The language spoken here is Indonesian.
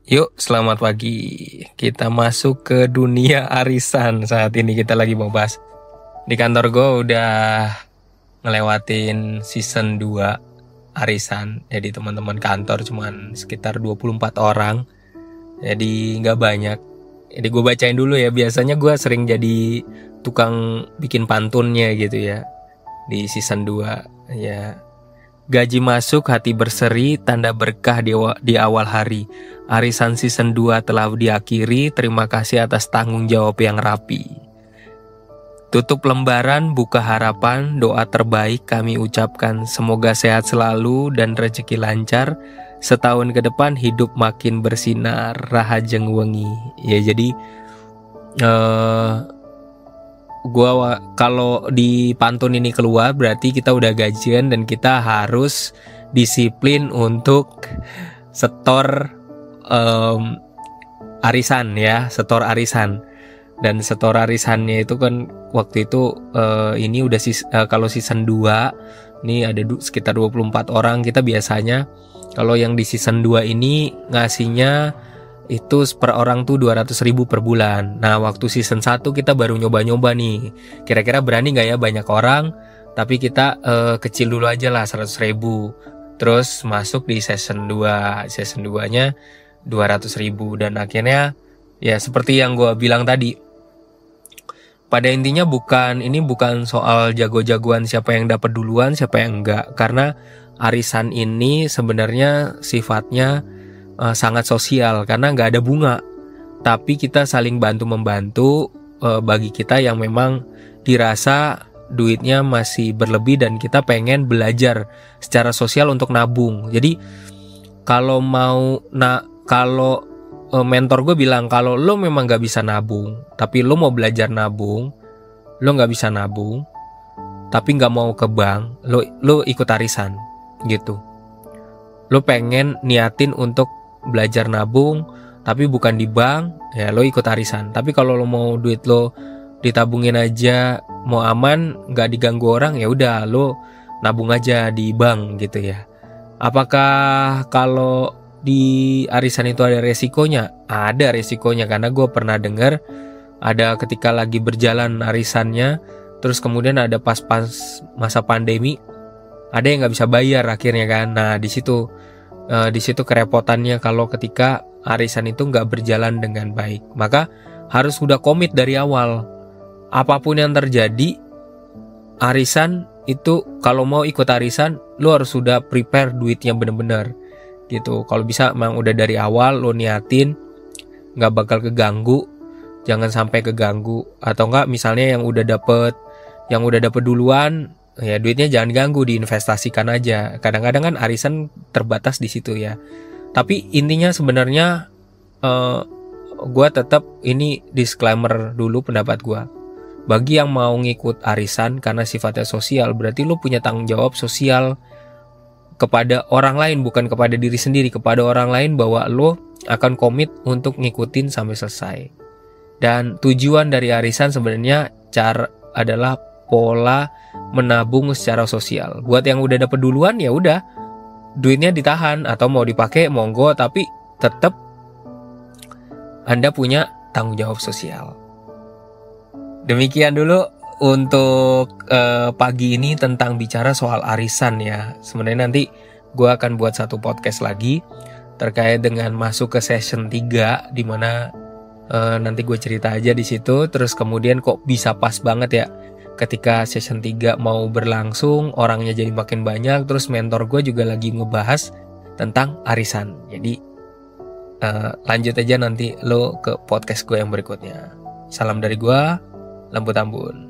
Yuk, selamat pagi. Kita masuk ke dunia arisan. Saat ini kita lagi mau bahas. Di kantor gue udah ngelewatin season 2 arisan. Jadi teman-teman kantor cuman sekitar 24 orang. Jadi gak banyak. Jadi gue bacain dulu ya. Biasanya gue sering jadi tukang bikin pantunnya gitu ya. Di season 2 ya. Gaji masuk, hati berseri, tanda berkah di awal hari. Arisan season 2 telah diakhiri, terima kasih atas tanggung jawab yang rapi. Tutup lembaran, buka harapan, doa terbaik kami ucapkan. Semoga sehat selalu dan rezeki lancar. Setahun ke depan hidup makin bersinar, rahajeng wengi. Ya jadi gua kalau di pantun ini keluar berarti kita udah gajian dan kita harus disiplin untuk setor arisan ya, setor arisan. Dan setor arisannya itu kan waktu itu ini udah kalau season 2 ini ada sekitar 24 orang. Kita biasanya kalau yang di season 2 ini ngasihnya itu per orang tuh 200.000 per bulan. Nah waktu season 1 kita baru nyoba-nyoba nih. Kira-kira berani gak ya banyak orang. Tapi kita kecil dulu aja lah 100.000. Terus masuk di season 2. Season 2 nya 200.000. Dan akhirnya ya seperti yang gue bilang tadi. Pada intinya bukan soal jago-jagoan siapa yang dapat duluan siapa yang enggak. Karena arisan ini sebenarnya sifatnya sangat sosial karena nggak ada bunga, tapi kita saling bantu-membantu bagi kita yang memang dirasa duitnya masih berlebih dan kita pengen belajar secara sosial untuk nabung. Jadi kalau mentor gue bilang kalau lo memang nggak bisa nabung, tapi lo mau belajar nabung, lo nggak bisa nabung, tapi nggak mau ke bank, lo ikut arisan gitu. Lo pengen niatin untuk belajar nabung tapi bukan di bank ya lo ikut arisan. Tapi kalau lo mau duit lo ditabungin aja mau aman nggak diganggu orang ya udah lo nabung aja di bank gitu ya. Apakah kalau di arisan itu ada resikonya? Ada resikonya karena gue pernah dengar ada ketika lagi berjalan arisannya terus kemudian ada pas masa pandemi ada yang nggak bisa bayar akhirnya kan. Nah di situ kerepotannya kalau ketika arisan itu nggak berjalan dengan baik. Maka harus udah komit dari awal. Apapun yang terjadi, arisan itu kalau mau ikut arisan, lo harus sudah prepare duitnya bener-bener gitu. Kalau bisa emang udah dari awal lo niatin, nggak bakal keganggu, jangan sampai keganggu. Atau nggak misalnya yang udah dapet duluan, ya duitnya jangan ganggu, diinvestasikan aja. Kadang-kadang kan arisan terbatas di situ ya. Tapi intinya sebenarnya gue tetap ini disclaimer dulu pendapat gue. Bagi yang mau ngikut arisan karena sifatnya sosial, berarti lo punya tanggung jawab sosial kepada orang lain, bukan kepada diri sendiri, kepada orang lain bahwa lo akan komit untuk ngikutin sampai selesai. Dan tujuan dari arisan sebenarnya adalah pola menabung secara sosial. Buat yang udah dapet duluan ya udah duitnya ditahan atau mau dipakai monggo, tapi tetap Anda punya tanggung jawab sosial. Demikian dulu untuk pagi ini tentang bicara soal arisan ya. Sebenarnya nanti gue akan buat satu podcast lagi terkait dengan masuk ke session 3 di mana nanti gue cerita aja di situ. Terus kemudian kok bisa pas banget ya ketika session 3 mau berlangsung, orangnya jadi makin banyak. Terus mentor gue juga lagi ngebahas tentang arisan. Jadi lanjut aja nanti lo ke podcast gue yang berikutnya. Salam dari gue, Lembu Tambun.